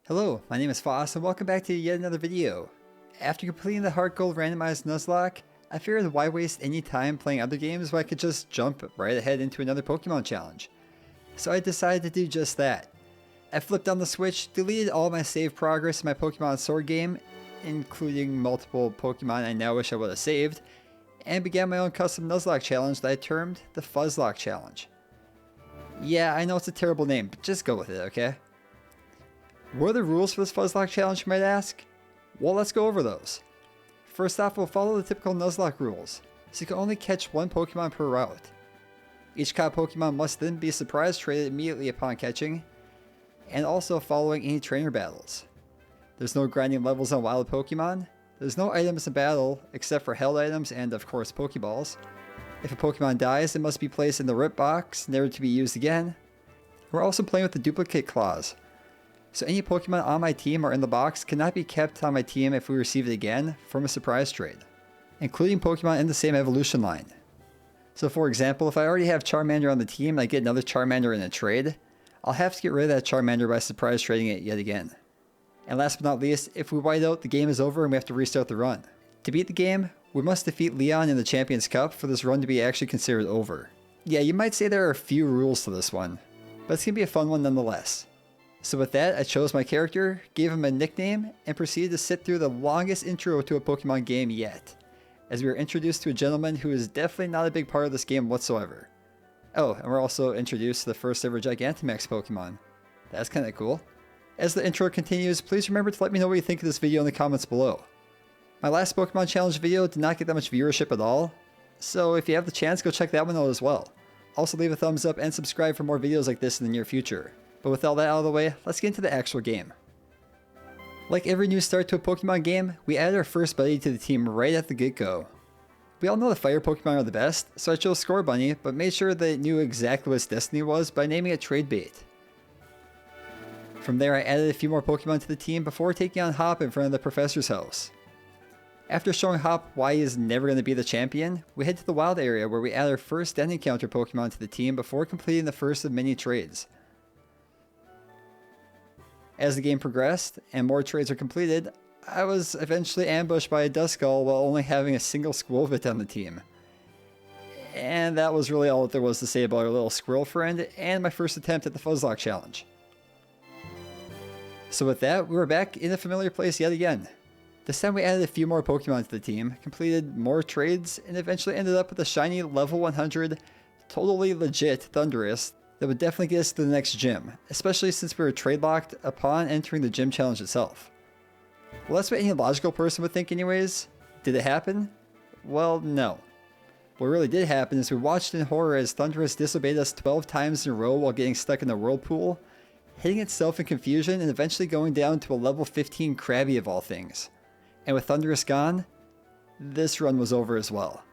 Hello, my name is Foss and welcome back to yet another video. After completing the HeartGold randomized Nuzlocke, I figured why waste any time playing other games when I could just jump right ahead into another Pokemon challenge. So I decided to do just that. I flipped on the Switch, deleted all my saved progress in my Pokemon Sword game, including multiple Pokemon I now wish I would have saved, and began my own custom Nuzlocke challenge that I termed the Fuzzlock Challenge. Yeah, I know it's a terrible name, but just go with it, okay? What are the rules for this Fuzzlock challenge, you might ask? Well, let's go over those. First off, we'll follow the typical Nuzlocke rules, so you can only catch one Pokemon per route. Each caught Pokemon must then be surprise traded immediately upon catching, and also following any trainer battles. There's no grinding levels on wild Pokemon, there's no items in battle except for held items and of course Pokeballs. If a Pokemon dies, it must be placed in the rip box, never to be used again. We're also playing with the duplicate clause. So any Pokemon on my team or in the box cannot be kept on my team if we receive it again from a surprise trade, including Pokemon in the same evolution line. So for example, if I already have Charmander on the team and I get another Charmander in a trade, I'll have to get rid of that Charmander by surprise trading it yet again. And last but not least, if we white out, the game is over and we have to restart the run. To beat the game, we must defeat Leon in the Champions Cup for this run to be actually considered over. Yeah, you might say there are a few rules to this one, but it's going to be a fun one nonetheless. So with that, I chose my character, gave him a nickname, and proceeded to sit through the longest intro to a Pokemon game yet, as we were introduced to a gentleman who is definitely not a big part of this game whatsoever. Oh, and we're also introduced to the first ever Gigantamax Pokemon. That's kinda cool. As the intro continues, please remember to let me know what you think of this video in the comments below. My last Pokemon Challenge video did not get that much viewership at all, so if you have the chance, go check that one out as well. Also leave a thumbs up and subscribe for more videos like this in the near future. But with all that out of the way, let's get into the actual game. Like every new start to a Pokemon game, we added our first buddy to the team right at the get-go. We all know the fire Pokemon are the best, so I chose Scorbunny, but made sure that it knew exactly what its destiny was by naming it Trade Bait. From there, I added a few more Pokemon to the team before taking on Hop in front of the professor's house. After showing Hop why he is never going to be the champion, we head to the wild area where we add our first Den Encounter Pokemon to the team before completing the first of many trades. As the game progressed and more trades were completed, I was eventually ambushed by a Duskull while only having a single Squirrelvit on the team. And that was really all that there was to say about our little squirrel friend and my first attempt at the Fuzzlock challenge. So with that, we were back in a familiar place yet again. This time we added a few more Pokemon to the team, completed more trades, and eventually ended up with a shiny level 100, totally legit Thundurus that would definitely get us to the next gym, especially since we were trade locked upon entering the gym challenge itself. Well, that's what any logical person would think anyways. Did it happen? Well, no. What really did happen is we watched in horror as Thundurus disobeyed us 12 times in a row while getting stuck in the whirlpool, hitting itself in confusion and eventually going down to a level 15 Krabby of all things. And with Thundurus gone, this run was over as well.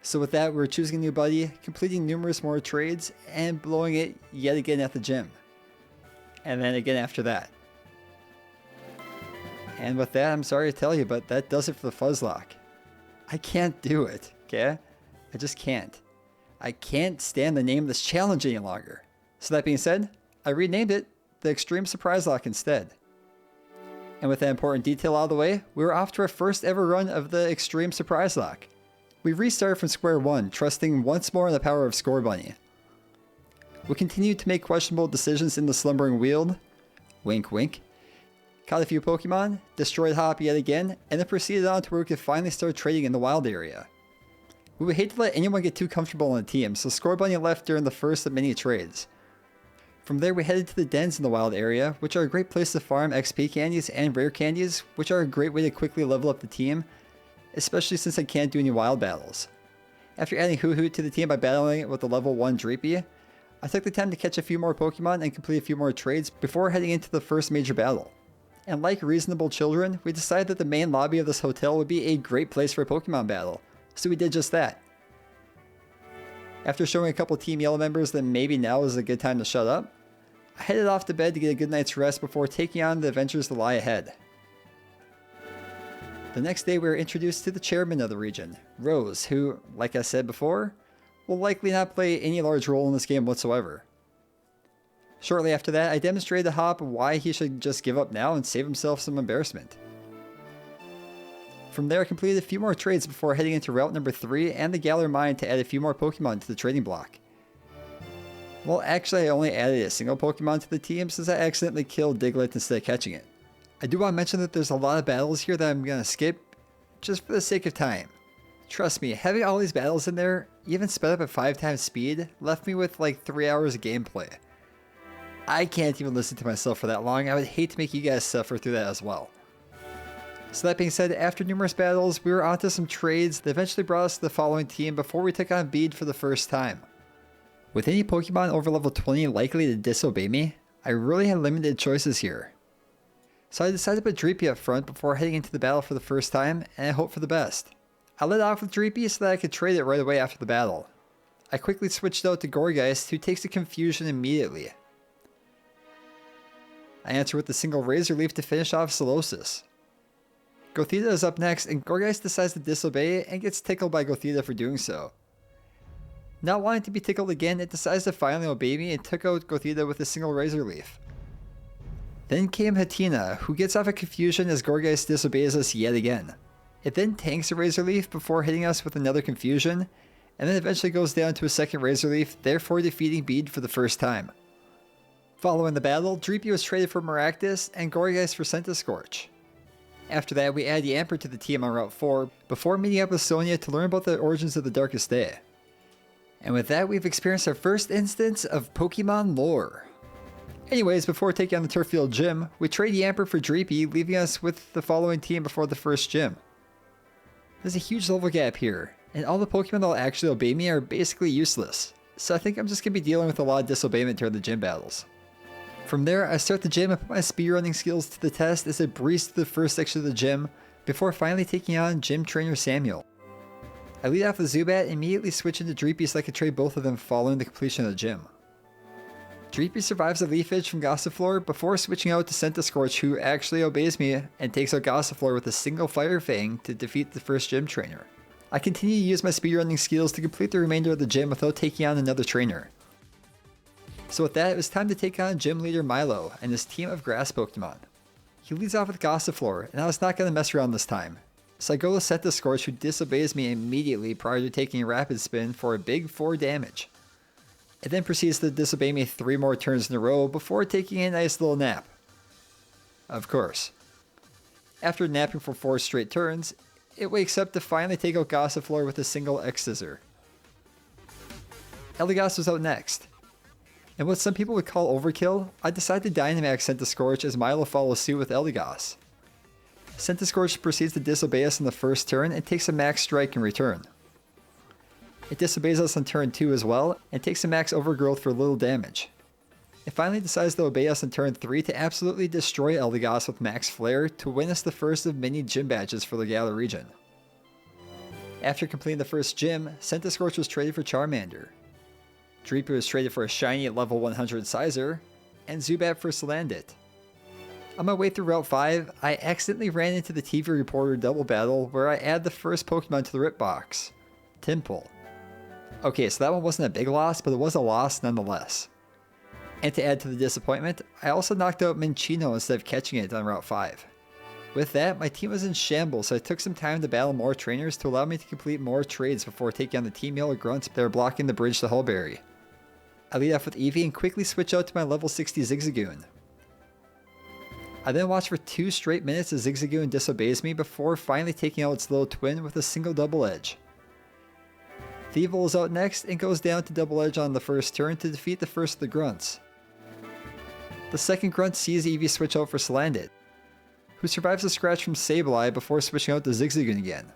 So with that, we were choosing a new buddy, completing numerous more trades, and blowing it yet again at the gym. And then again after that. And with that, I'm sorry to tell you, but that does it for the Fuzzlock. I can't do it, okay? I just can't. I can't stand the name of this challenge any longer. So that being said, I renamed it the Extreme Surprise Lock instead. And with that important detail out of the way, we were off to our first ever run of the Extreme Surprise Lock. We restarted from square one, trusting once more in the power of Scorbunny. We continued to make questionable decisions in the Slumbering Weald, wink wink, caught a few Pokemon, destroyed Hop yet again, and then proceeded on to where we could finally start trading in the wild area. We would hate to let anyone get too comfortable on the team, so Scorbunny left during the first of many trades. From there we headed to the dens in the wild area, which are a great place to farm XP candies and rare candies, which are a great way to quickly level up the team, especially since I can't do any wild battles. After adding Hoo-Hoot to the team by battling it with a level 1 Dreepy, I took the time to catch a few more Pokemon and complete a few more trades before heading into the first major battle. And like reasonable children, we decided that the main lobby of this hotel would be a great place for a Pokemon battle, so we did just that. After showing a couple Team Yellow members that maybe now is a good time to shut up, I headed off to bed to get a good night's rest before taking on the adventures that lie ahead. The next day we were introduced to the chairman of the region, Rose, who, like I said before, will likely not play any large role in this game whatsoever. Shortly after that, I demonstrated to Hop why he should just give up now and save himself some embarrassment. From there, I completed a few more trades before heading into route number 3 and the Galar Mine to add a few more Pokemon to the trading block. Well, actually I only added a single Pokemon to the team since I accidentally killed Diglett instead of catching it. I do want to mention that there's a lot of battles here that I'm going to skip, just for the sake of time. Trust me, having all these battles in there, even sped up at 5 times speed, left me with like 3 hours of gameplay. I can't even listen to myself for that long. I would hate to make you guys suffer through that as well. So that being said, after numerous battles, we were onto some trades that eventually brought us to the following team before we took on Bede for the first time. With any Pokemon over level 20 likely to disobey me, I really had limited choices here. So I decided to put Dreepy up front before heading into the battle for the first time, and I hope for the best. I led off with Dreepy so that I could trade it right away after the battle. I quickly switched out to Gourgeist, who takes the confusion immediately. I answer with a single Razor Leaf to finish off Solosis. Gothita is up next, and Gourgeist decides to disobey and gets tickled by Gothita for doing so. Not wanting to be tickled again, it decides to finally obey me and took out Gothita with a single Razor Leaf. Then came Hatina, who gets off a confusion as Gourgeist disobeys us yet again. It then tanks a Razor Leaf before hitting us with another confusion, and then eventually goes down to a second Razor Leaf, therefore defeating Bede for the first time. Following the battle, Dreepy was traded for Maractus and Gourgeist for Centiskorch. After that, we add Yamper to the team on Route 4, before meeting up with Sonia to learn about the origins of the Darkest Day. And with that, we've experienced our first instance of Pokemon lore. Anyways, before taking on the Turffield Gym, we trade Yamper for Dreepy, leaving us with the following team before the first gym. There's a huge level gap here, and all the Pokemon that will actually obey me are basically useless, so I think I'm just going to be dealing with a lot of disobeyment during the gym battles. From there, I start the gym and put my speedrunning skills to the test as I breeze through the first section of the gym, before finally taking on Gym Trainer Samuel. I lead off with Zubat and immediately switch into Dreepy so I can trade both of them following the completion of the gym. Dreepy survives a Leaf Edge from Gossifleur before switching out to Centiskorch, who actually obeys me and takes out Gossifleur with a single Fire Fang to defeat the first gym trainer. I continue to use my speedrunning skills to complete the remainder of the gym without taking on another trainer. So with that, it was time to take on Gym Leader Milo and his team of grass Pokemon. He leads off with Gossifleur, and I was not going to mess around this time. So I go to Centiskorch, who disobeys me immediately prior to taking a Rapid Spin for a big 4 damage. It then proceeds to disobey me 3 more turns in a row before taking a nice little nap. Of course. After napping for 4 straight turns, it wakes up to finally take out Gossifleur with a single X-Scissor. Eldegoss was out next. And what some people would call overkill, I decided to Dynamax Centiskorch as Milo follows suit with Eldegoss. Centiskorch proceeds to disobey us in the first turn and takes a Max Strike in return. It disobeys us on turn 2 as well, and takes a Max Overgrowth for little damage. It finally decides to obey us on turn 3 to absolutely destroy Eldegoss with Max Flare to win us the first of many gym badges for the Galar region. After completing the first gym, Centiskorch was traded for Charmander. Dreepy was traded for a shiny level 100 Sizer, and Zubat for Salandit. On my way through Route 5, I accidentally ran into the TV Reporter double battle where I add the first Pokemon to the Rip Box, Timple. Okay, so that one wasn't a big loss, but it was a loss nonetheless. And to add to the disappointment, I also knocked out Minccino instead of catching it on Route 5. With that, my team was in shambles, so I took some time to battle more trainers to allow me to complete more trades before taking on the Team Yellow Grunts that were blocking the bridge to Hullberry. I lead off with Eevee and quickly switch out to my level 60 Zigzagoon. I then watch for 2 straight minutes as Zigzagoon disobeys me before finally taking out its little twin with a single Double Edge. Thievul is out next and goes down to Double Edge on the first turn to defeat the first of the Grunts. The second Grunt sees Eevee switch out for Salandit, who survives a scratch from Sableye before switching out to Zigzagoon again.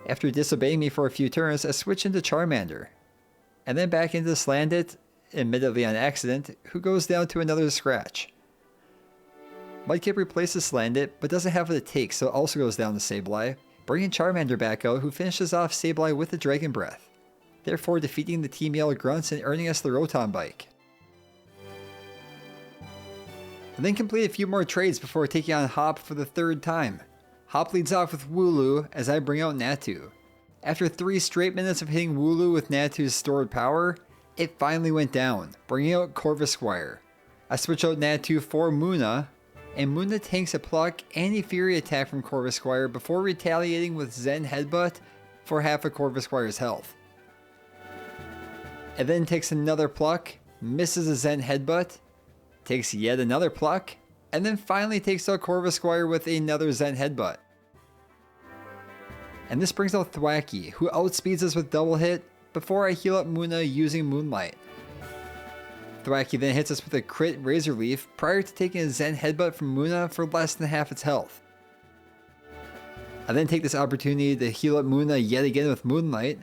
After disobeying me for a few turns, I switch into Charmander, and then back into Salandit, admittedly on accident, who goes down to another scratch. Mudkip replaces Salandit, but doesn't have what it takes, so it also goes down to Sableye, bringing Charmander back out, who finishes off Sableye with a Dragon Breath, therefore defeating the Team Yellow Grunts and earning us the Rotom Bike. I then complete a few more trades before taking on Hop for the 3rd time. Hop leads off with Wooloo as I bring out Natu. After 3 straight minutes of hitting Wooloo with Natu's stored power, It finally went down, bringing out Corvisquire. I switch out Natu for Munna, and Munna tanks a Pluck and a Fury attack from Corvisquire before retaliating with Zen Headbutt for half of Corvisquire's health. It then takes another Pluck, misses a Zen Headbutt, takes yet another Pluck, and then finally takes out Corvisquire with another Zen Headbutt. And this brings out Thwackey, who outspeeds us with double hit before I heal up Munna using Moonlight. Thwackey then hits us with a crit Razor Leaf prior to taking a Zen Headbutt from Munna for less than half its health. I then take this opportunity to heal up Munna yet again with Moonlight,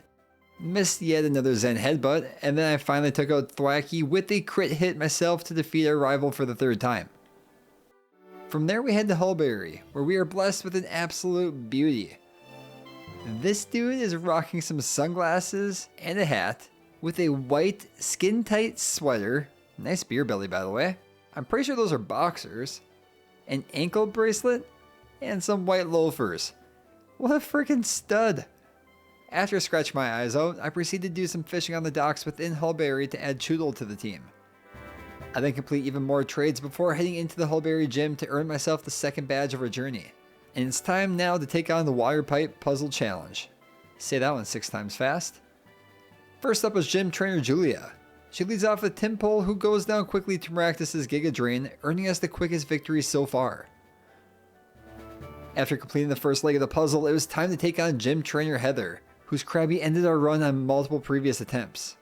missed yet another Zen Headbutt, and then I finally took out Thwackey with a crit hit myself to defeat our rival for the third time. From there we head to Hulberry, where we are blessed with an absolute beauty. This dude is rocking some sunglasses and a hat, with a white skin-tight sweater, nice beer belly by the way, I'm pretty sure those are boxers, an ankle bracelet, and some white loafers. What a freaking stud! After scratching my eyes out, I proceed to do some fishing on the docks within Hulberry to add Choodle to the team. I then complete even more trades before heading into the Hulberry gym to earn myself the second badge of our journey. And it's time now to take on the Water Pipe Puzzle Challenge. Say that one 6 times fast. First up was Gym Trainer Julia. She leads off with Timpole, who goes down quickly to Maractus's Giga Drain, earning us the quickest victory so far. After completing the first leg of the puzzle, it was time to take on Gym Trainer Heather, whose Krabby ended our run on multiple previous attempts.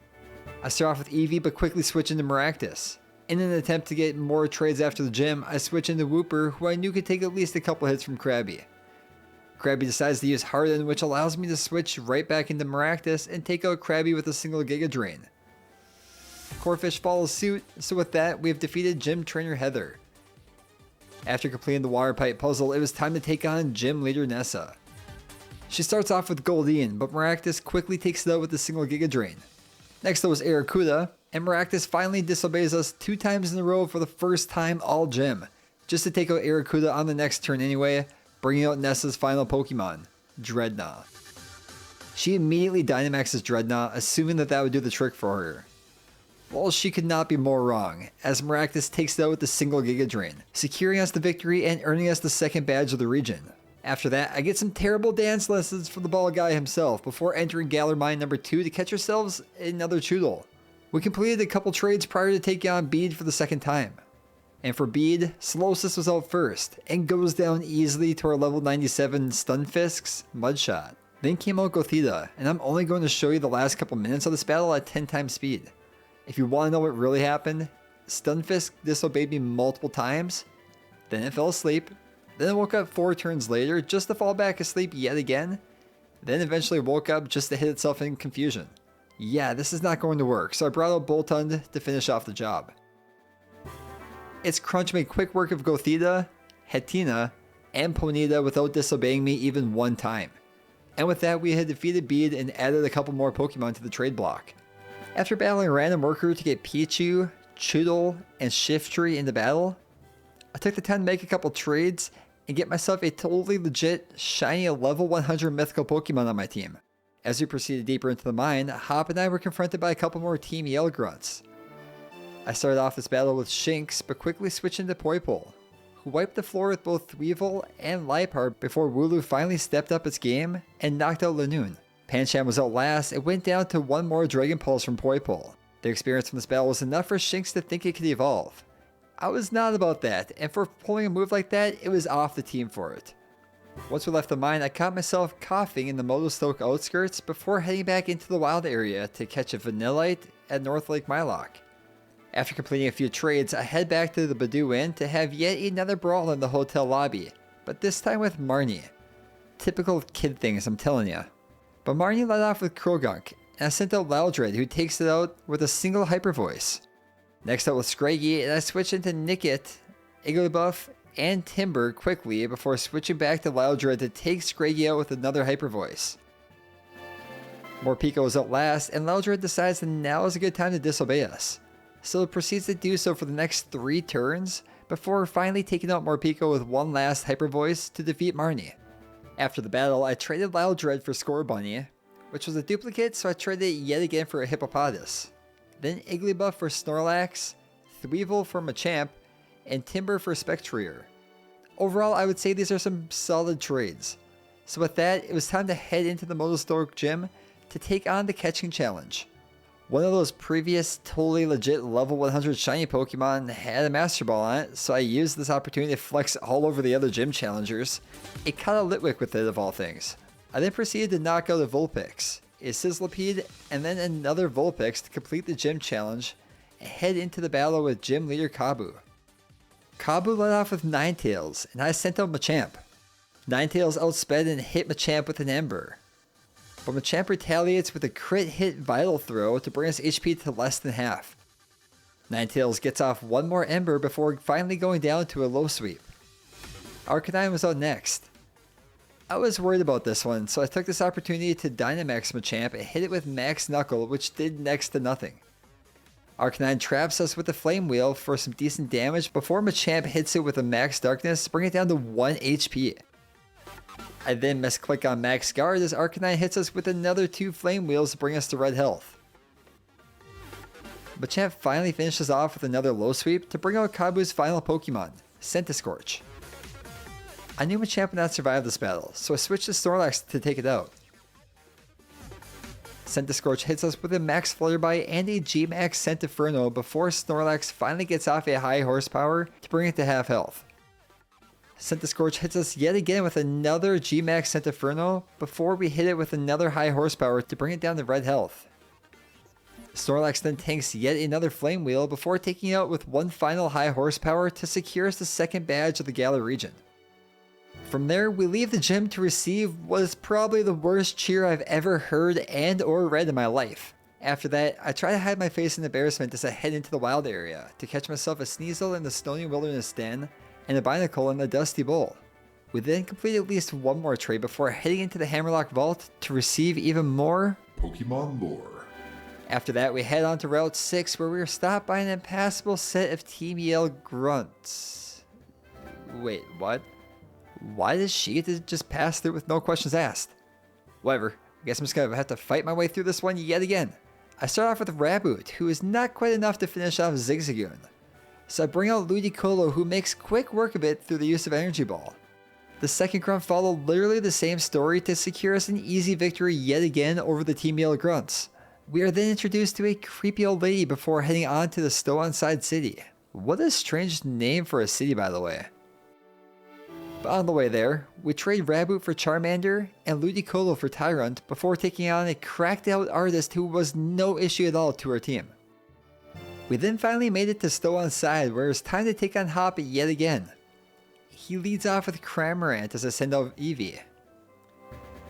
I start off with Eevee but quickly switch into Maractus. In an attempt to get more trades after the gym, I switch into Wooper, who I knew could take at least a couple hits from Krabby. Krabby decides to use Harden, which allows me to switch right back into Maractus and take out Krabby with a single Giga Drain. Corphish follows suit, so with that, we have defeated Gym Trainer Heather. After completing the Water Pipe puzzle, it was time to take on Gym Leader Nessa. She starts off with Goldeen, but Maractus quickly takes it out with a single Giga Drain. Next up was Arrokuda, and Maractus finally disobeys us 2 times in a row for the first time all gym, just to take out Arrokuda on the next turn anyway, bringing out Nessa's final Pokemon, Dreadnought. She immediately Dynamaxes Dreadnought, assuming that would do the trick for her. Well, she could not be more wrong, as Maractus takes it out with a single Giga Drain, securing us the victory and earning us the second badge of the region. After that, I get some terrible dance lessons from the ball guy himself before entering Galar Mine number 2 to catch ourselves another Choodle. We completed a couple trades prior to taking on Bead for the second time. And for Bead, Solosis was out first, and goes down easily to our level 97 Stunfisk's Mudshot. Then came out Gothita, and I'm only going to show you the last couple minutes of this battle at 10 times speed. If you want to know what really happened, Stunfisk disobeyed me multiple times, then it fell asleep, then it woke up 4 turns later just to fall back asleep yet again, then eventually woke up just to hit itself in confusion. Yeah, this is not going to work, so I brought out Boltund to finish off the job. Its Crunch made quick work of Gothita, Hetina, and Ponyta without disobeying me even one time. And with that, we had defeated Bead and added a couple more Pokemon to the trade block. After battling a random worker to get Pichu, Choodle, and Shiftry into battle, I took the time to make a couple trades and get myself a totally legit, shiny level 100 mythical Pokemon on my team. As we proceeded deeper into the mine, Hop and I were confronted by a couple more Team Yell Grunts. I started off this battle with Shinx, but quickly switched into Poipole, who wiped the floor with both Weevil and Liepard before Wooloo finally stepped up its game and knocked out Lanoon. Pancham was out last and went down to one more Dragon Pulse from Poipole. The experience from this battle was enough for Shinx to think it could evolve. I was not about that, and for pulling a move like that, it was off the team for it. Once we left the mine, I caught myself coughing in the Motostoke outskirts before heading back into the wild area to catch a Vanillite at North Lake Mylock. After completing a few trades, I head back to the Badoo Inn to have yet another brawl in the hotel lobby, but this time with Marnie. Typical kid things, I'm telling ya. But Marnie led off with Krogunk, and I sent out Loudred, who takes it out with a single Hyper Voice. Next up was Scraggy, and I switched into Nickit, Igglybuff, and Timber quickly before switching back to Loudred to take Scraggy out with another Hyper Voice. Morpeko was out last, and Loudred decides that now is a good time to disobey us, so it proceeds to do so for the next 3 turns before finally taking out Morpeko with one last Hyper Voice to defeat Marnie. After the battle, I traded Loudred for Scorbunny, which was a duplicate, so I traded it yet again for a Hippopotas. then Igglybuff for Snorlax, Thweevil for Machamp, and Timber for Spectrier. Overall, I would say these are some solid trades. So with that, it was time to head into the Nuzlocke gym to take on the catching challenge. One of those previous totally legit level 100 shiny Pokemon had a Master Ball on it, so I used this opportunity to flex all over the other gym challengers. It caught a Litwick with it of all things. I then proceeded to knock out a Vulpix, a Sizzlipede, and then another Vulpix to complete the gym challenge and head into the battle with gym leader Kabu. Kabu led off with Ninetales, and I sent out Machamp. Ninetales outsped and hit Machamp with an Ember. But Machamp retaliates with a crit hit Vital Throw to bring his HP to less than half. Ninetales gets off one more Ember before finally going down to a low sweep. Arcanine was out next. I was worried about this one, so I took this opportunity to Dynamax Machamp and hit it with Max Knuckle, which did next to nothing. Arcanine traps us with the Flame Wheel for some decent damage before Machamp hits it with a Max Darkness, bring it down to 1 HP. I then misclick on Max Guard as Arcanine hits us with another 2 Flame Wheels to bring us to red health. Machamp finally finishes off with another low sweep to bring out Kabu's final Pokemon, Centiskorch. I knew Machamp would not survive this battle, so I switched to Snorlax to take it out. Centiskorch hits us with a Max Flutterby and a G-Max Centinferno before Snorlax finally gets off a high horsepower to bring it to half health. Centiskorch hits us yet again with another G-Max Centinferno before we hit it with another high horsepower to bring it down to red health. Snorlax then tanks yet another Flame Wheel before taking it out with one final high horsepower to secure us the second badge of the Galar region. From there, we leave the gym to receive what is probably the worst cheer I've ever heard and or read in my life. After that, I try to hide my face in embarrassment as I head into the wild area to catch myself a Sneasel in the Stony Wilderness Den and a Binacle in the Dusty Bowl. We then complete at least one more trade before heading into the Hammerlock Vault to receive even more Pokemon lore. After that, we head on to Route 6 where we are stopped by an impassable set of Team Yell grunts. Wait, what? Why does she get to just pass through with no questions asked? Whatever, I guess I'm just gonna have to fight my way through this one yet again. I start off with Raboot, who is not quite enough to finish off Zigzagoon. So I bring out Ludicolo, who makes quick work of it through the use of Energy Ball. The second grunt followed literally the same story to secure us an easy victory yet again over the Team Yell grunts. We are then introduced to a creepy old lady before heading on to the Stow-on-Side City. What a strange name for a city, by the way. But on the way there, we trade Raboot for Charmander and Ludicolo for Tyrant before taking on a cracked out artist who was no issue at all to our team. We then finally made it to Stow-on-Side where it's time to take on Hop yet again. He leads off with Cramorant as I send out Eevee.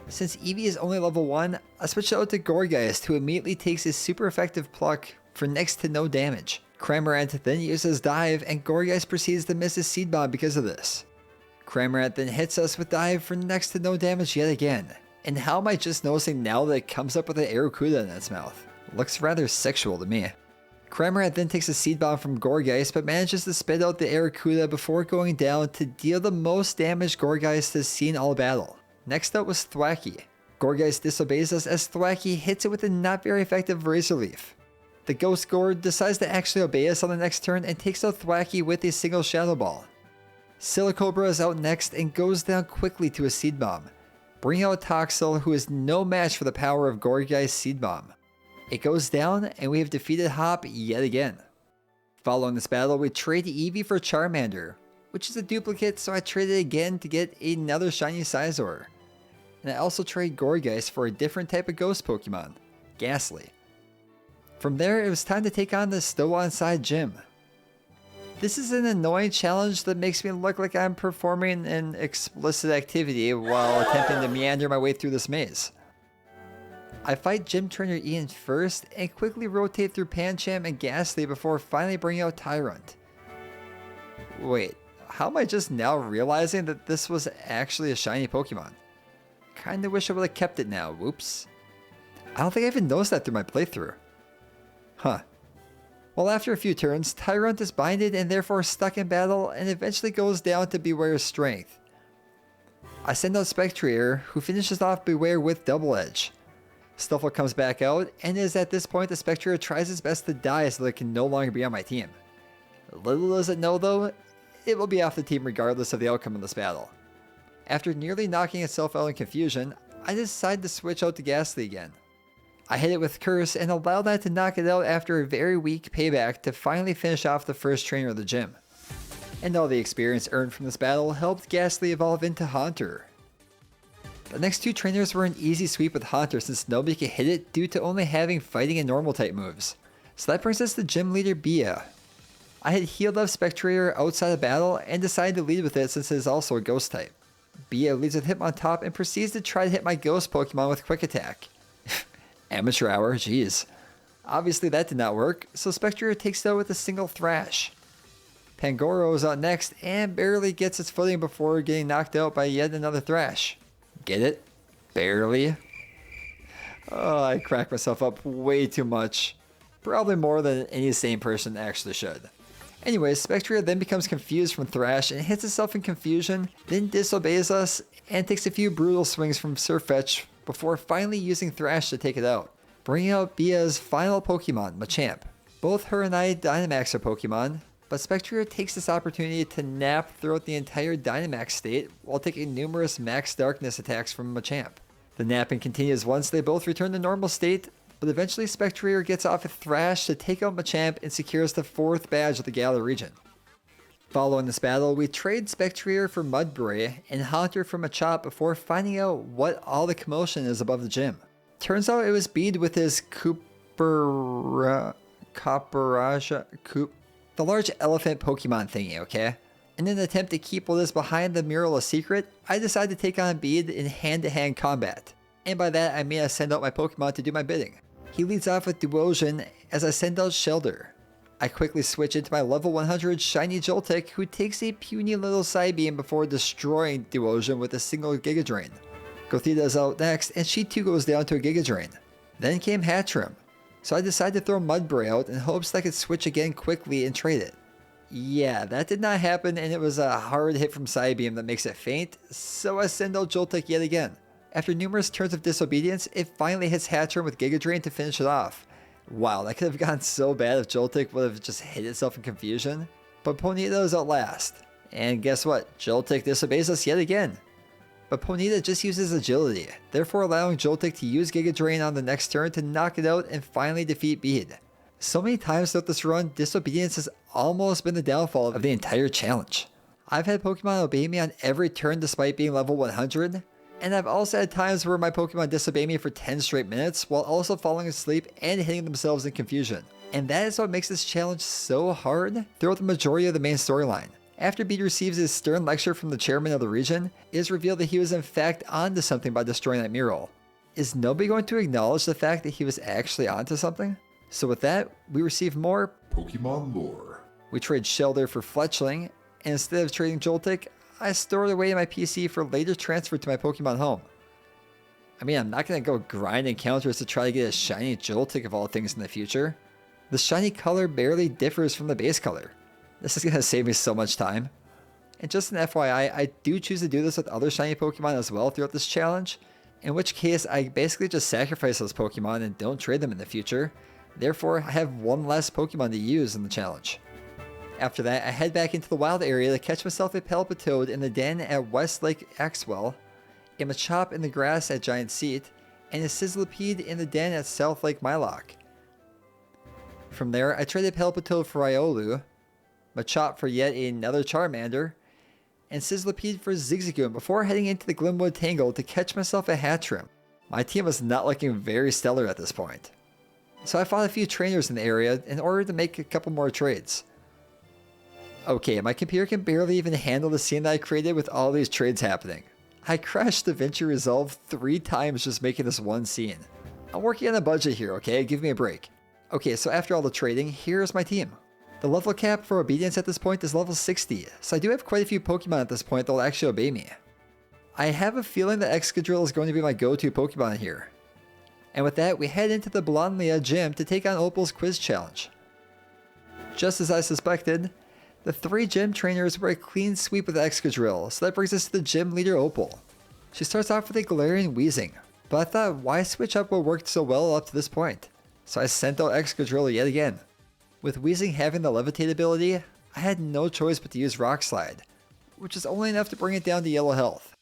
Since Eevee is only level 1, I switch out to Gourgeist, who immediately takes his super effective Pluck for next to no damage. Cramorant then uses Dive and Gourgeist proceeds to miss his Seed Bomb because of this. Cramorant then hits us with Dive for next to no damage yet again. And how am I just noticing now that it comes up with an Arrokuda in its mouth? Looks rather sexual to me. Cramorant then takes a Seed Bomb from Gourgeist but manages to spit out the Arrokuda before going down to deal the most damage Gourgeist has seen all battle. Next up was Thwackey. Gourgeist disobeys us as Thwackey hits it with a not very effective Razor Leaf. The Ghost Gourd decides to actually obey us on the next turn and takes out Thwackey with a single Shadow Ball. Silicobra is out next and goes down quickly to a Seed Bomb, bringing out Toxel, who is no match for the power of Gourgeist's Seed Bomb. It goes down and we have defeated Hop yet again. Following this battle, we trade Eevee for Charmander, which is a duplicate, so I traded again to get another shiny Scizor. And I also trade Gourgeist for a different type of ghost Pokemon, Ghastly. From there, it was time to take on the Stow-on-Side Gym. This is an annoying challenge that makes me look like I'm performing an explicit activity while attempting to meander my way through this maze. I fight Gym Trainer Ian first and quickly rotate through Pancham and Ghastly before finally bringing out Tyrant. Wait, how am I just now realizing that this was actually a shiny Pokemon? Kinda wish I would have kept it now, whoops. I don't think I even noticed that through my playthrough. Huh. Well, after a few turns, Tyrant is binded and therefore stuck in battle and eventually goes down to Beware's strength. I send out Spectrier, who finishes off Beware with Double Edge. Stuffle comes back out, and it is at this point the Spectrier tries its best to die so that it can no longer be on my team. Little does it know though, it will be off the team regardless of the outcome of this battle. After nearly knocking itself out in confusion, I decided to switch out to Ghastly again. I hit it with Curse and allowed that to knock it out after a very weak payback to finally finish off the first trainer of the gym. And all the experience earned from this battle helped Ghastly evolve into Haunter. The next two trainers were an easy sweep with Haunter since nobody could hit it due to only having fighting and normal type moves. So that brings us to gym leader Bia. I had healed up Spectrier outside of battle and decided to lead with it since it is also a ghost type. Bia leads with Hitmontop and proceeds to try to hit my ghost Pokemon with Quick Attack. Amateur hour, jeez. Obviously that did not work, so Spectrier takes it out with a single Thrash. Pangoro is out next and barely gets its footing before getting knocked out by yet another Thrash. Get it? Barely? Oh, I cracked myself up way too much. Probably more than any sane person actually should. Anyways, Spectrier then becomes confused from Thrash and hits itself in confusion, then disobeys us and takes a few brutal swings from Surfetch before finally using Thrash to take it out, bringing out Bia's final Pokemon, Machamp. Both her and I Dynamax are Pokemon, but Spectrier takes this opportunity to nap throughout the entire Dynamax state while taking numerous Max Darkness attacks from Machamp. The napping continues once they both return to normal state, but eventually Spectrier gets off a Thrash to take out Machamp and secures the 4th badge of the Galar region. Following this battle, we trade Spectrier for Mudbray and Haunter for Machop before finding out what all the commotion is above the gym. Turns out it was Bede with his the large elephant Pokemon thingy, okay? In an attempt to keep what is behind the mural a secret, I decided to take on Bede in hand-to-hand combat. And by that I mean I send out my Pokemon to do my bidding. He leads off with Duosion as I send out Shelder. I quickly switch into my level 100 Shiny Joltik, who takes a puny little Psybeam before destroying Duosion with a single Giga Drain. Gothita is out next, and she too goes down to a Giga Drain. Then came Hatchrim, so I decided to throw Mudbray out in hopes that I could switch again quickly and trade it. Yeah, that did not happen, and it was a hard hit from Psybeam that makes it faint, so I send out Joltik yet again. After numerous turns of disobedience, it finally hits Hatchrim with Giga Drain to finish it off. Wow, that could have gone so bad if Joltik would have just hit itself in confusion. But Ponyta is out last. And guess what? Joltik disobeys us yet again. But Ponyta just uses agility, therefore allowing Joltik to use Giga Drain on the next turn to knock it out and finally defeat Bede. So many times throughout this run, disobedience has almost been the downfall of the entire challenge. I've had Pokemon obey me on every turn despite being level 100. And I've also had times where my Pokemon disobey me for 10 straight minutes while also falling asleep and hitting themselves in confusion. And that is what makes this challenge so hard throughout the majority of the main storyline. After Bede receives his stern lecture from the chairman of the region, it is revealed that he was in fact onto something by destroying that mural. Is nobody going to acknowledge the fact that he was actually onto something? So with that, we receive more Pokemon lore. We trade Shelder for Fletchling, and instead of trading Joltik, I stored away in my PC for later transfer to my Pokemon home. I mean, I'm not going to go grind encounters to try to get a shiny Joltik of all things in the future. The shiny color barely differs from the base color. This is going to save me so much time. And just an FYI, I do choose to do this with other shiny Pokemon as well throughout this challenge, in which case I basically just sacrifice those Pokemon and don't trade them in the future. Therefore, I have one less Pokemon to use in the challenge. After that, I head back into the wild area to catch myself a Palpitoad in the den at West Lake Axwell, a Machop in the grass at Giant Seat, and a Sizzlipede in the den at South Lake Mylock. From there, I traded Palpitoad for Riolu, Machop for yet another Charmander, and Sizzlipede for Zigzagoon before heading into the Glimwood Tangle to catch myself a Hatchrim. My team was not looking very stellar at this point. So I fought a few trainers in the area in order to make a couple more trades. Okay, my computer can barely even handle the scene that I created with all these trades happening. I crashed DaVinci Resolve 3 times just making this one scene. I'm working on a budget here, okay? Give me a break. Okay, so after all the trading, here's my team. The level cap for obedience at this point is level 60, so I do have quite a few Pokemon at this point that will actually obey me. I have a feeling that Excadrill is going to be my go-to Pokemon here. And with that, we head into the Blondlia gym to take on Opal's quiz challenge. Just as I suspected, the 3 gym trainers were a clean sweep with Excadrill, so that brings us to the gym leader Opal. She starts off with a Galarian Weezing, but I thought why switch up what worked so well up to this point? So I sent out Excadrill yet again. With Weezing having the Levitate ability, I had no choice but to use Rock Slide, which is only enough to bring it down to yellow health.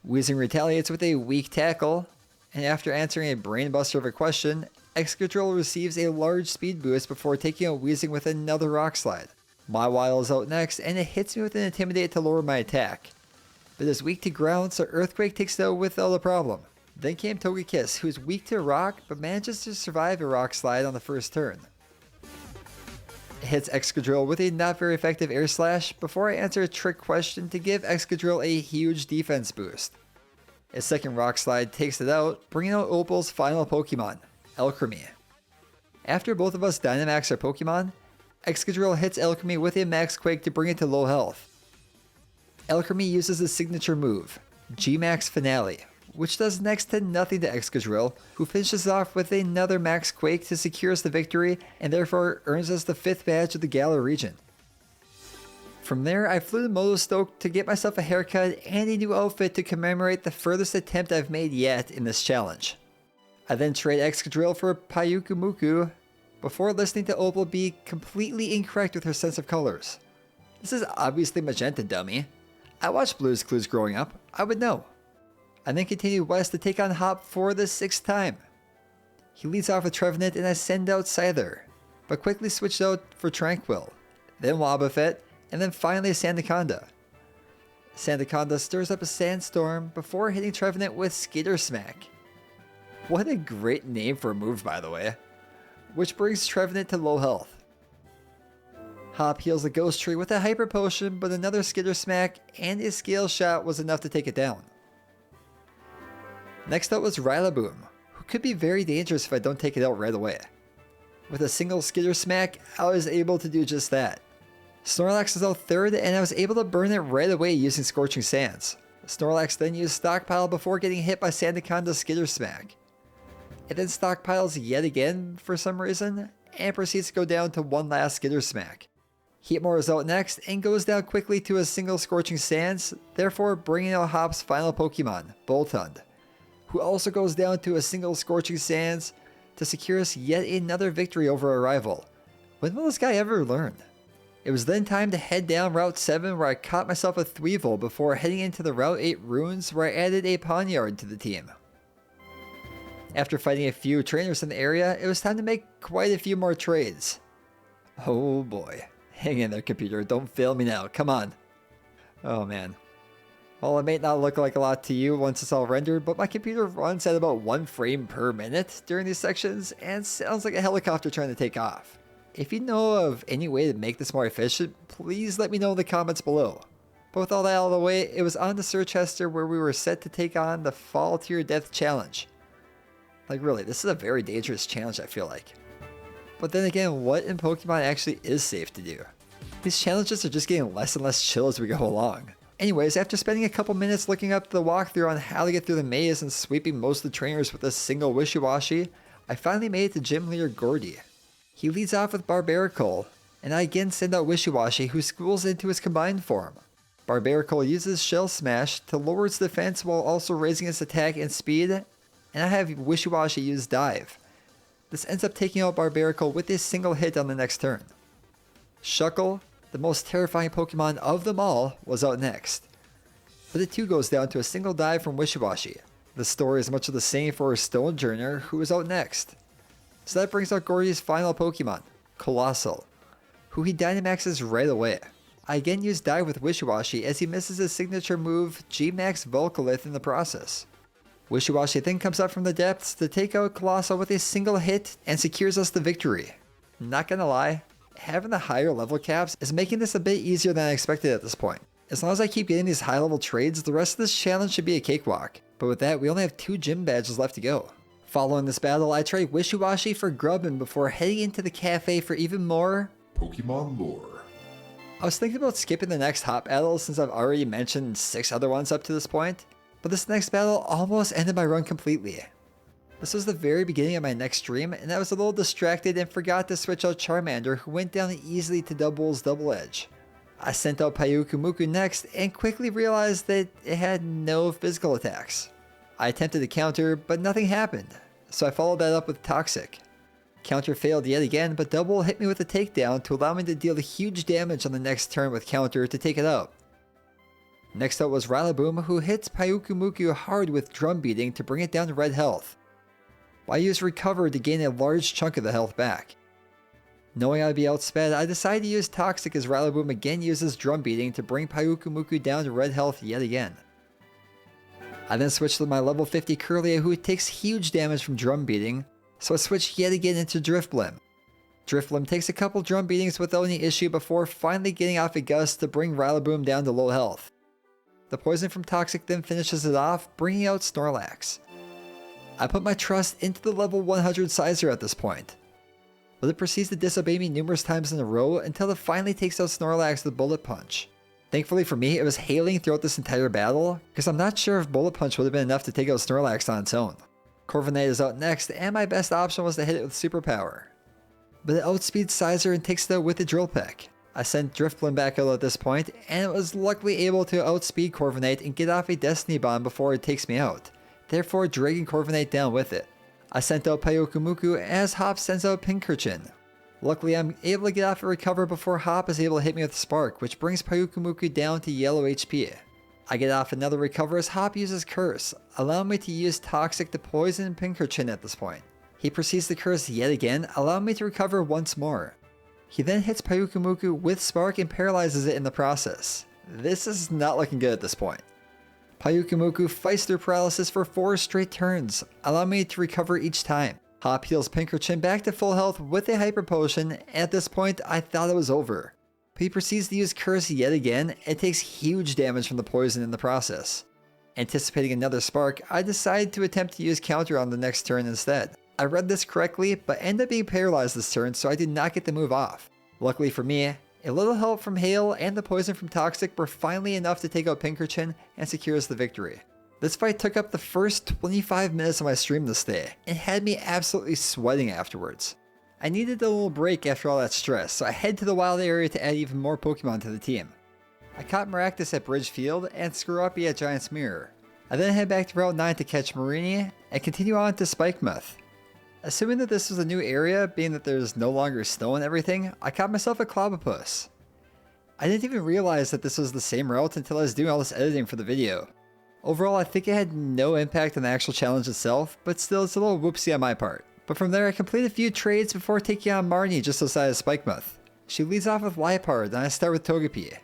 Weezing retaliates with a weak tackle, and after answering a brainbuster of a question, Excadrill receives a large speed boost before taking out Weezing with another Rock Slide. Mawile is out next, and it hits me with an Intimidate to lower my attack. But it is weak to ground, so Earthquake takes it out without a problem. Then came Togekiss, who is weak to rock, but manages to survive a Rock Slide on the first turn. It hits Excadrill with a not very effective Air Slash before I answer a trick question to give Excadrill a huge defense boost. A second Rock Slide takes it out, bringing out Opal's final Pokemon, Alchemy. After both of us Dynamax our Pokemon, Excadrill hits Alchemy with a Max Quake to bring it to low health. Alchemy uses his signature move, G-Max Finale, which does next to nothing to Excadrill, who finishes off with another Max Quake to secure us the victory and therefore earns us the 5th badge of the Galar region. From there, I flew to Motostoke to get myself a haircut and a new outfit to commemorate the furthest attempt I've made yet in this challenge. I then trade Excadrill for Pyukumuku before listening to Opal be completely incorrect with her sense of colors. This is obviously magenta, dummy. I watched Blue's Clues growing up, I would know. I then continue west to take on Hop for the 6th time. He leads off with Trevenant and I send out Scyther, but quickly switched out for Tranquil, then Wobbuffet, and then finally Sandaconda. Sandaconda stirs up a sandstorm before hitting Trevenant with Skitter Smack. What a great name for a move, by the way. Which brings Trevenant to low health. Hop heals the Ghost Tree with a Hyper Potion, but another Skitter Smack and a Scale Shot was enough to take it down. Next up was Rylaboom, who could be very dangerous if I don't take it out right away. With a single Skitter Smack, I was able to do just that. Snorlax was out third, and I was able to burn it right away using Scorching Sands. Snorlax then used Stockpile before getting hit by Sandaconda's Skitter Smack. It then stockpiles yet again for some reason, and proceeds to go down to one last Skitter Smack. Heatmore is out next, and goes down quickly to a single Scorching Sands, therefore bringing out Hop's final Pokemon, Boltund, who also goes down to a single Scorching Sands to secure us yet another victory over a rival. When will this guy ever learn? It was then time to head down Route 7 where I caught myself a Thweevil before heading into the Route 8 ruins where I added a Pawniard to the team. After fighting a few trainers in the area, it was time to make quite a few more trades. Oh boy. Hang in there, computer. Don't fail me now. Come on. Oh man. Well, it may not look like a lot to you once it's all rendered, but my computer runs at about 1 frame per minute during these sections and sounds like a helicopter trying to take off. If you know of any way to make this more efficient, please let me know in the comments below. But with all that out of the way, it was on to Sirchester where we were set to take on the Fall to Your Death challenge. Like really, this is a very dangerous challenge I feel like. But then again, what in Pokemon actually is safe to do? These challenges are just getting less and less chill as we go along. Anyways, after spending a couple minutes looking up the walkthrough on how to get through the maze and sweeping most of the trainers with a single Wishiwashi, I finally made it to Gym Leader Gordy. He leads off with Barbaracle, and I again send out Wishiwashi who schools into his combined form. Barbaracle uses Shell Smash to lower its defense while also raising its attack and speed, and I have Wishiwashi use Dive. This ends up taking out Barbaracle with a single hit on the next turn. Shuckle, the most terrifying Pokemon of them all, was out next. But it too goes down to a single dive from Wishiwashi. The story is much of the same for Stonejourner, who is out next. So that brings out Gordy's final Pokemon, Colossal, who he Dynamaxes right away. I again use Dive with Wishiwashi as he misses his signature move, G-Max Volcalith, in the process. Wishiwashi then comes up from the depths to take out Colossal with a single hit and secures us the victory. Not gonna lie, having the higher level caps is making this a bit easier than I expected at this point. As long as I keep getting these high level trades, the rest of this challenge should be a cakewalk. But with that, we only have 2 gym badges left to go. Following this battle, I trade Wishiwashi for Grubbin before heading into the cafe for even more Pokemon lore. I was thinking about skipping the next hot battle since I've already mentioned 6 other ones up to this point, but this next battle almost ended my run completely. This was the very beginning of my next stream, and I was a little distracted and forgot to switch out Charmander, who went down easily to Double's Double Edge. I sent out Pyukumuku next, and quickly realized that it had no physical attacks. I attempted to counter, but nothing happened, so I followed that up with Toxic. Counter failed yet again, but Double hit me with a takedown to allow me to deal huge damage on the next turn with Counter to take it out. Next up was Rylaboom, who hits Pyukumuku hard with Drum Beating to bring it down to red health. I used Recover to gain a large chunk of the health back. Knowing I'd be outsped, I decided to use Toxic as Rylaboom again uses Drum Beating to bring Pyukumuku down to red health yet again. I then switched to my level 50 Kirlia, who takes huge damage from Drum Beating, so I switched yet again into Drifblim. Drifblim takes a couple Drum Beatings without any issue before finally getting off a Gust to bring Rylaboom down to low health. The poison from Toxic then finishes it off, bringing out Snorlax. I put my trust into the level 100 Sizer at this point, but it proceeds to disobey me numerous times in a row until it finally takes out Snorlax with Bullet Punch. Thankfully for me, it was hailing throughout this entire battle, because I'm not sure if Bullet Punch would have been enough to take out Snorlax on its own. Corviknight is out next, and my best option was to hit it with Superpower. But it outspeeds Sizer and takes it out with the Drill Peck. I sent Drifblim back out at this point, and it was luckily able to outspeed Corviknight and get off a Destiny Bomb before it takes me out, therefore dragging Corviknight down with it. I sent out Pyukumuku as Hop sends out Pincurchin. Luckily I'm able to get off a Recover before Hop is able to hit me with Spark, which brings Pyukumuku down to yellow HP. I get off another Recover as Hop uses Curse, allowing me to use Toxic to poison Pincurchin at this point. He proceeds to Curse yet again, allowing me to recover once more. He then hits Pyukumuku with Spark and paralyzes it in the process. This is not looking good at this point. Pyukumuku fights through paralysis for 4 straight turns, allowing me to recover each time. Hop heals Pincurchin back to full health with a Hyper Potion, and at this point I thought it was over. But he proceeds to use Curse yet again and takes huge damage from the poison in the process. Anticipating another Spark, I decided to attempt to use Counter on the next turn instead. I read this correctly, but ended up being paralyzed this turn, so I did not get the move off. Luckily for me, a little help from Hail and the poison from Toxic were finally enough to take out Pincurchin and secure us the victory. This fight took up the first 25 minutes of my stream this day, and had me absolutely sweating afterwards. I needed a little break after all that stress, so I head to the wild area to add even more Pokemon to the team. I caught Maractus at Bridge Field and Scirappi at Giant's Mirror. I then head back to Route 9 to catch Marini and continue on to Spikemuth. Assuming that this was a new area, being that there's no longer snow and everything, I caught myself a Clobbopus. I didn't even realize that this was the same route until I was doing all this editing for the video. Overall, I think it had no impact on the actual challenge itself, but still it's a little whoopsie on my part. But from there I completed a few trades before taking on Marnie just outside of Spikemuth. She leads off with Liepard and I start with Togepi,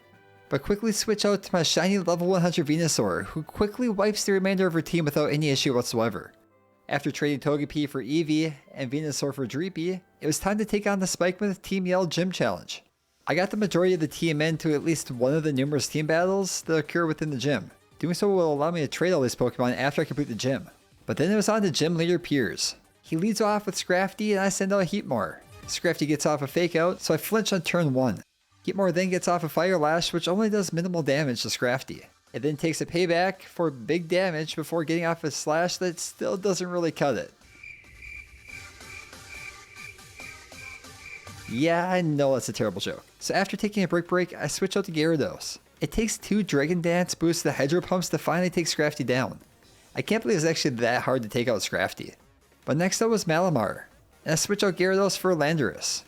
but quickly switch out to my shiny level 100 Venusaur, who quickly wipes the remainder of her team without any issue whatsoever. After trading Togepi for Eevee and Venusaur for Dreepy, it was time to take on the Spikemuth Team Yell Gym Challenge. I got the majority of the team into at least one of the numerous team battles that occur within the gym. Doing so will allow me to trade all these Pokemon after I complete the gym. But then it was on to Gym Leader Piers. He leads off with Scrafty and I send out Heatmore. Scrafty gets off a Fake Out, so I flinch on turn 1. Heatmore then gets off a Fire Lash, which only does minimal damage to Scrafty. It then takes a Payback for big damage before getting off a Slash that still doesn't really cut it. Yeah, I know that's a terrible joke. So after taking a break, I switch out to Gyarados. It takes 2 Dragon Dance boosts to Hydro Pumps to finally take Scrafty down. I can't believe it's actually that hard to take out Scrafty. But next up was Malamar, and I switch out Gyarados for Landorus.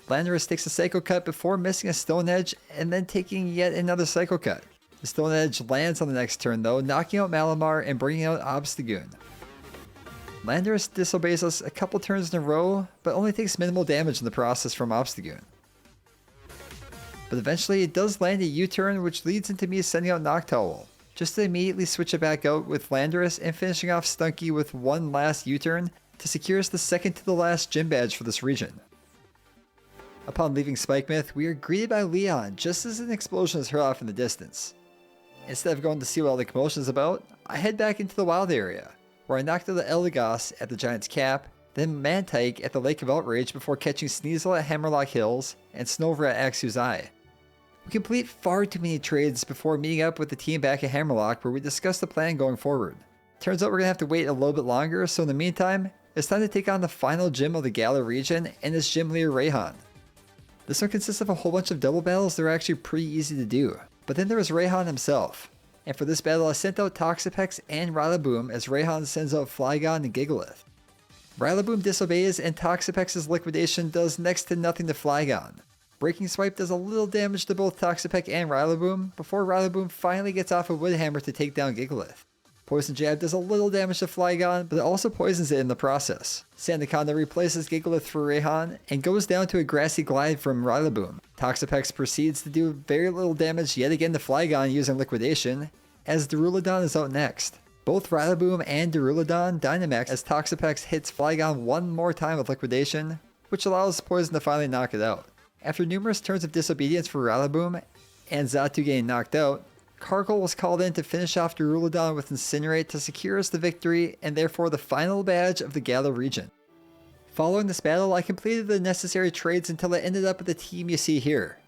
Landorus takes a Psycho Cut before missing a Stone Edge and then taking yet another Psycho Cut. The Stone Edge lands on the next turn though, knocking out Malamar and bringing out Obstagoon. Landorus disobeys us a couple turns in a row, but only takes minimal damage in the process from Obstagoon. But eventually it does land a U-turn, which leads into me sending out Noctowl, just to immediately switch it back out with Landorus and finishing off Stunky with one last U-turn to secure us the second to the last gym badge for this region. Upon leaving Spikemuth, we are greeted by Leon just as an explosion is heard off in the distance. Instead of going to see what all the commotion is about, I head back into the wild area, where I knocked out the Eldegoss at the Giant's Cap, then Mantike at the Lake of Outrage before catching Sneasel at Hammerlock Hills and Snover at Axew's Eye. We complete far too many trades before meeting up with the team back at Hammerlock where we discuss the plan going forward. Turns out we're going to have to wait a little bit longer, so in the meantime, it's time to take on the final gym of the Galar region and its gym leader Rayhan. This one consists of a whole bunch of double battles that are actually pretty easy to do, but then there was Rayhan himself. And for this battle I sent out Toxapex and Rylaboom as Rayhan sends out Flygon and Gigalith. Rylaboom disobeys and Toxapex's liquidation does next to nothing to Flygon. Breaking Swipe does a little damage to both Toxapex and Rylaboom before Rylaboom finally gets off a Wood Hammer to take down Gigalith. Poison Jab does a little damage to Flygon, but it also poisons it in the process. Sandaconda replaces Gigalith for Rayhan and goes down to a Grassy Glide from Rylaboom. Toxapex proceeds to do very little damage yet again to Flygon using Liquidation, as Duraludon is out next. Both Rylaboom and Duraludon Dynamax as Toxapex hits Flygon one more time with Liquidation, which allows Poison to finally knock it out. After numerous turns of disobedience for Rylaboom and Xatu getting knocked out, Carkol was called in to finish off Duraludon with Incinerate to secure us the victory and therefore the final badge of the Galar region. Following this battle, I completed the necessary trades until I ended up with the team you see here.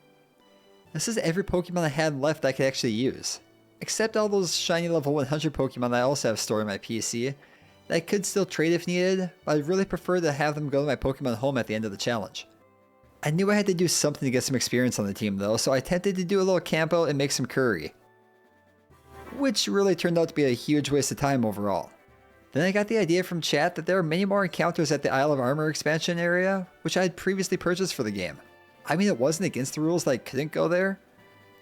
This is every Pokemon I had left I could actually use, except all those shiny level 100 Pokemon I also have stored in my PC that I could still trade if needed, but I'd really prefer to have them go to my Pokemon home at the end of the challenge. I knew I had to do something to get some experience on the team though, so I attempted to do a little camp out and make some curry, which really turned out to be a huge waste of time overall. Then I got the idea from chat that there are many more encounters at the Isle of Armor expansion area, which I had previously purchased for the game. I mean, it wasn't against the rules that I couldn't go there,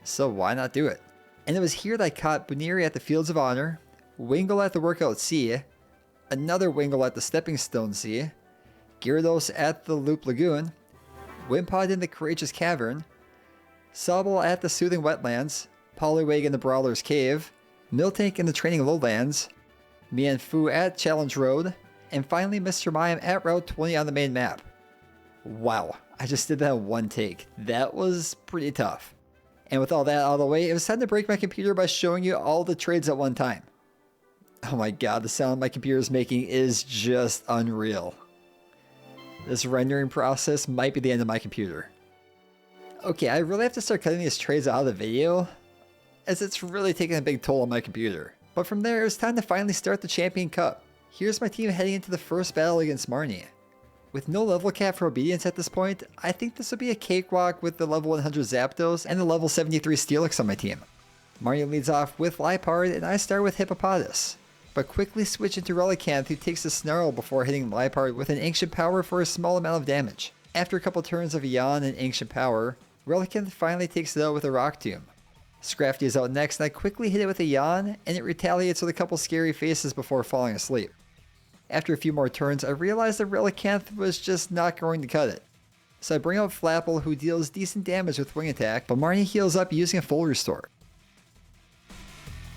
so why not do it? And it was here that I caught Buniri at the Fields of Honor, Wingull at the Workout Sea, another Wingull at the Stepping Stone Sea, Gyarados at the Loop Lagoon, Wimpod in the Courageous Cavern, Sobble at the Soothing Wetlands, Poliwag in the Brawler's Cave, Miltank in the Training Lowlands, Mienfoo at Challenge Road, and finally Mr. Mime at Route 20 on the main map. Wow, I just did that in one take. That was pretty tough. And with all that out of the way, it was time to break my computer by showing you all the trades at one time. Oh my god, the sound my computer is making is just unreal. This rendering process might be the end of my computer. Okay, I really have to start cutting these trades out of the video, as it's really taking a big toll on my computer. But from there, it was time to finally start the Champion Cup. Here's my team heading into the first battle against Marnie. With no level cap for obedience at this point, I think this will be a cakewalk with the level 100 Zapdos and the level 73 Steelix on my team. Marnie leads off with Liepard and I start with Hippopotas, but quickly switch into Relicanth, who takes a Snarl before hitting Liepard with an Ancient Power for a small amount of damage. After a couple turns of Yawn and Ancient Power, Relicanth finally takes it out with a Rock Tomb. Scrafty is out next and I quickly hit it with a Yawn and it retaliates with a couple scary faces before falling asleep. After a few more turns, I realized that Relicanth was just not going to cut it. So I bring out Flapple, who deals decent damage with Wing Attack, but Marnie heals up using a full restore.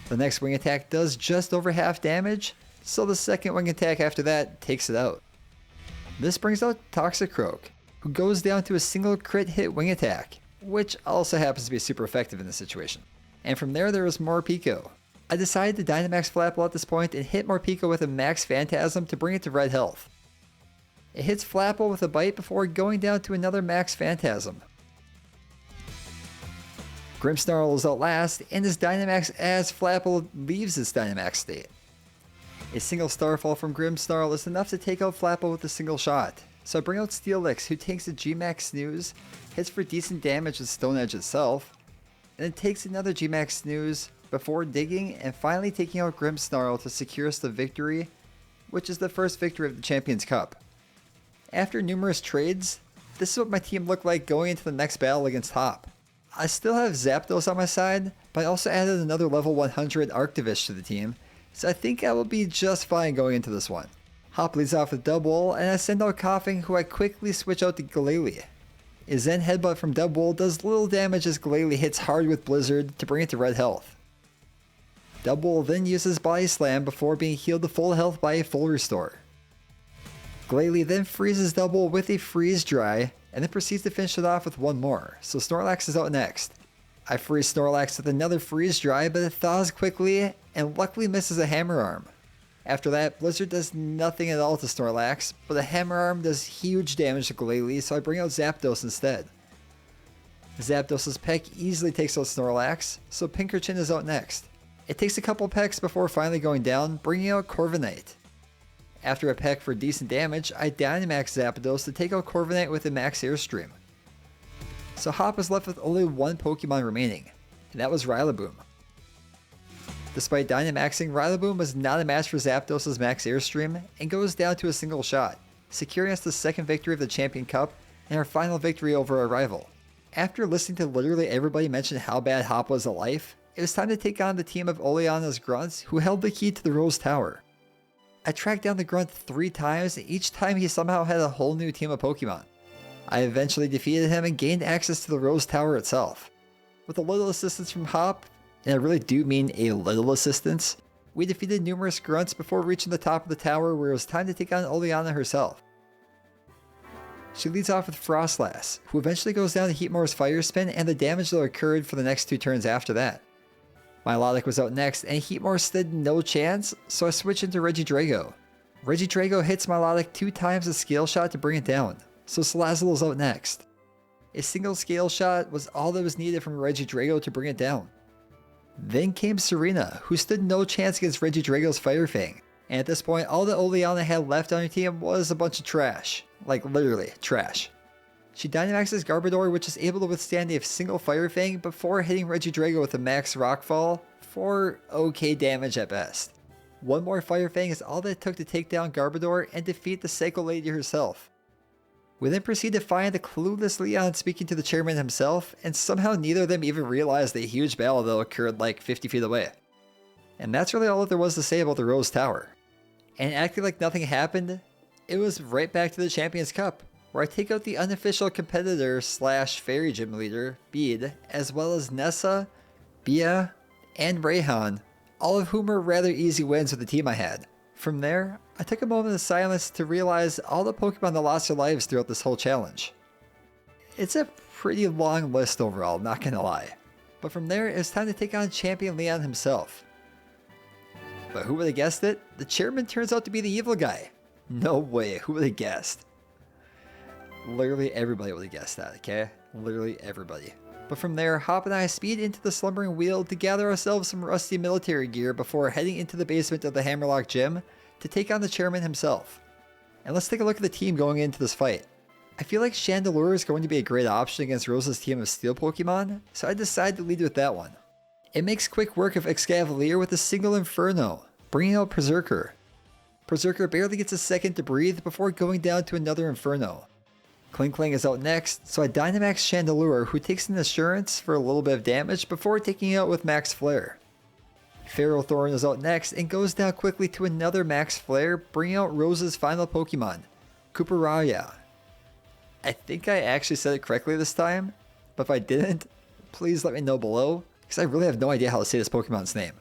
The next Wing Attack does just over half damage, so the second Wing Attack after that takes it out. This brings out Toxicroak, who goes down to a single crit hit Wing Attack, which also happens to be super effective in this situation. And from there is Morpeko. I decided to Dynamax Flapple at this point and hit Morpeko with a Max Phantasm to bring it to red health. It hits Flapple with a bite before going down to another Max Phantasm. Grimmsnarl is out last and is Dynamax as Flapple leaves its Dynamax state. A single Starfall from Grimmsnarl is enough to take out Flapple with a single shot, so I bring out Steelix, who takes a G-Max Snooze, hits for decent damage with Stone Edge itself, and then takes another G-Max Snooze before digging and finally taking out Grimmsnarl to secure us the victory, which is the first victory of the Champions Cup. After numerous trades, this is what my team looked like going into the next battle against Hop. I still have Zapdos on my side, but I also added another level 100 Arctivish to the team, so I think I will be just fine going into this one. Hop leads off with Double, and I send out Coughing, who I quickly switch out to Glalie. A Zen Headbutt from Double does little damage as Glalie hits hard with Blizzard to bring it to red health. Double then uses Body Slam before being healed to full health by a full restore. Glalie then freezes Double with a Freeze Dry, and then proceeds to finish it off with one more, so Snorlax is out next. I freeze Snorlax with another Freeze Dry, but it thaws quickly, and luckily misses a Hammer Arm. After that, Blizzard does nothing at all to Snorlax, but a Hammer Arm does huge damage to Glalie, so I bring out Zapdos instead. Zapdos' peck easily takes out Snorlax, so Pinkerton is out next. It takes a couple pecks before finally going down, bringing out Corviknight. After a peck for decent damage, I Dynamax Zapdos to take out Corviknight with a Max Airstream. So Hop is left with only one Pokemon remaining, and that was Rylaboom. Despite Dynamaxing, Rylaboom was not a match for Zapdos' max Airstream and goes down to a single shot, securing us the second victory of the Champion Cup and our final victory over our rival. After listening to literally everybody mention how bad Hop was at life, it was time to take on the team of Oleana's grunts who held the key to the Rose Tower. I tracked down the grunt 3 times and each time he somehow had a whole new team of Pokemon. I eventually defeated him and gained access to the Rose Tower itself. With a little assistance from Hop, and I really do mean a little assistance, we defeated numerous grunts before reaching the top of the tower where it was time to take on Oleana herself. She leads off with Frostlass, who eventually goes down to Heatmore's Fire Spin and the damage that occurred for the next 2 turns after that. Milotic was out next and Heatmore stood no chance, so I switched into Regidrago. Regidrago hits Milotic 2 times a Scale Shot to bring it down, so Salazzle's out next. A single Scale Shot was all that was needed from Regidrago to bring it down. Then came Serena, who stood no chance against Regidrago's Fire Fang, and at this point all that Oleana had left on her team was a bunch of trash. Like literally, trash. She Dynamaxes Garbodor, which is able to withstand a single Fire Fang before hitting Regidrago with a max Rockfall for okay damage at best. One more Fire Fang is all that it took to take down Garbodor and defeat the Psycho Lady herself. We then proceed to find the clueless Leon speaking to the chairman himself, and somehow neither of them even realized the huge battle that occurred like 50 feet away. And that's really all that there was to say about the Rose Tower. And acting like nothing happened, it was right back to the Champions Cup, where I take out the unofficial competitor / fairy gym leader, Bede, as well as Nessa, Bia, and Rayhan, all of whom were rather easy wins with the team I had. From there, I took a moment of silence to realize all the Pokemon that lost their lives throughout this whole challenge. It's a pretty long list overall, not gonna lie. But from there, it was time to take on Champion Leon himself. But who would have guessed it? The chairman turns out to be the evil guy. No way, who would have guessed? Literally everybody would have guessed that, okay? Literally everybody. But from there, Hop and I speed into the Slumbering Wheel to gather ourselves some rusty military gear before heading into the basement of the Hammerlock Gym to take on the chairman himself. And let's take a look at the team going into this fight. I feel like Chandelure is going to be a great option against Rose's team of Steel Pokemon, so I decided to lead with that one. It makes quick work of Excavalier with a single Inferno, bringing out Berserker. Berserker barely gets a second to breathe before going down to another Inferno. Klinkling is out next, so I Dynamax Chandelure, who takes an Assurance for a little bit of damage before taking it out with Max Flare. Ferrothorn is out next and goes down quickly to another Max Flare, bringing out Rose's final Pokemon, Cooperaya. I think I actually said it correctly this time, but if I didn't, please let me know below, because I really have no idea how to say this Pokemon's name.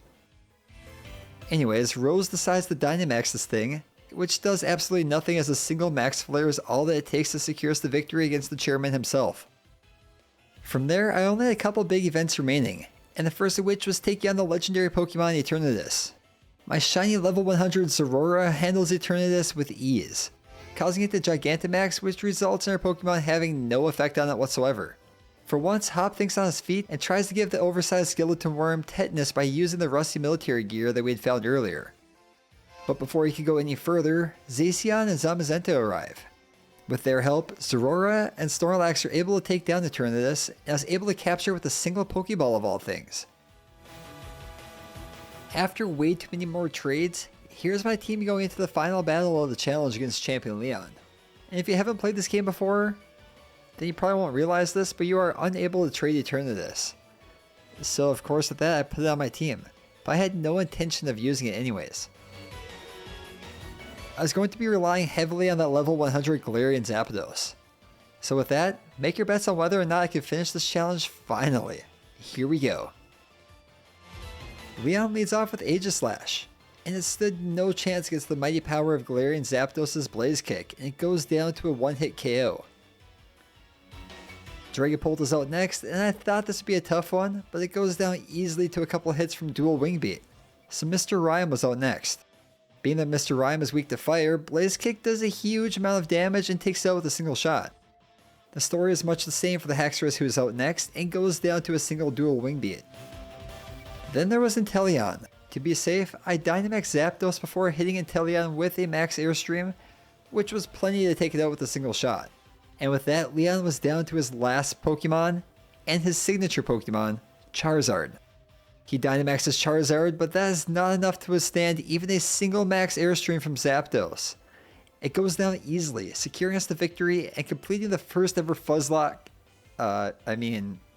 Anyways, Rose decides to Dynamax this thing, which does absolutely nothing as a single Max Flare is all that it takes to secure us the victory against the chairman himself. From there, I only had a couple big events remaining, and the first of which was taking on the legendary Pokemon Eternatus. My shiny level 100 Zorora handles Eternatus with ease, causing it to Gigantamax, which results in our Pokemon having no effect on it whatsoever. For once, Hop thinks on his feet and tries to give the oversized skeleton worm tetanus by using the rusty military gear that we had found earlier. But before he could go any further, Zacian and Zamazenta arrive. With their help, Zorora and Snorlax are able to take down Eternatus, and I was able to capture with a single Pokeball of all things. After way too many more trades, here's my team going into the final battle of the challenge against Champion Leon. And if you haven't played this game before, then you probably won't realize this, but you are unable to trade Eternatus. So of course with that I put it on my team, but I had no intention of using it anyways. I was going to be relying heavily on that level 100 Galarian Zapdos. So with that, make your bets on whether or not I can finish this challenge finally. Here we go. Leon leads off with Aegislash, and it stood no chance against the mighty power of Galarian Zapdos' Blaze Kick, and it goes down to a one-hit KO. Dragapult is out next, and I thought this would be a tough one, but it goes down easily to a couple hits from Dual Wing Beat. So Mr. Rhyme was out next. Being that Mr. Rhyme is weak to fire, Blaze Kick does a huge amount of damage and takes it out with a single shot. The story is much the same for the Haxorus who is out next, and goes down to a single Dual Wing Beat. Then there was Inteleon. To be safe, I Dynamax Zapdos before hitting Inteleon with a Max Airstream, which was plenty to take it out with a single shot. And with that, Leon was down to his last Pokemon, and his signature Pokemon, Charizard. He Dynamaxes Charizard, but that is not enough to withstand even a single max Airstream from Zapdos. It goes down easily, securing us the victory and completing the first ever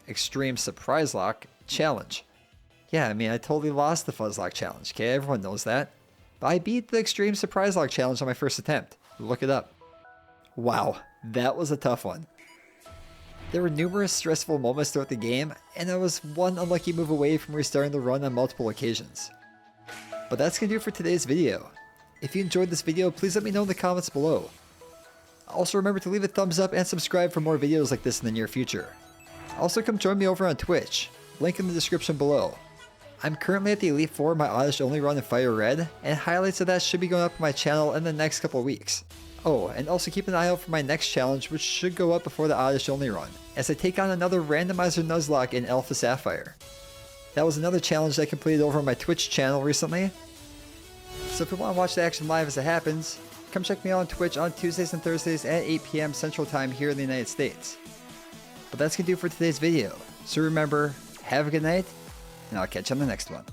Extreme Surprise Lock challenge. Yeah, I totally lost the Fuzzlock challenge, okay? Everyone knows that. But I beat the Extreme Surprise Lock challenge on my first attempt. Look it up. Wow, that was a tough one. There were numerous stressful moments throughout the game, and I was one unlucky move away from restarting the run on multiple occasions. But that's gonna do it for today's video. If you enjoyed this video, please let me know in the comments below. Also remember to leave a thumbs up and subscribe for more videos like this in the near future. Also come join me over on Twitch, link in the description below. I'm currently at the Elite Four of my Oddish Only run in Fire Red, and highlights of that should be going up on my channel in the next couple weeks. Oh, and also keep an eye out for my next challenge, which should go up before the Oddish Only run, as I take on another Randomizer Nuzlocke in Alpha Sapphire. That was another challenge I completed over on my Twitch channel recently. So if you want to watch the action live as it happens, come check me out on Twitch on Tuesdays and Thursdays at 8 PM Central Time here in the United States. But that's going to do it for today's video. So remember, have a good night, and I'll catch you on the next one.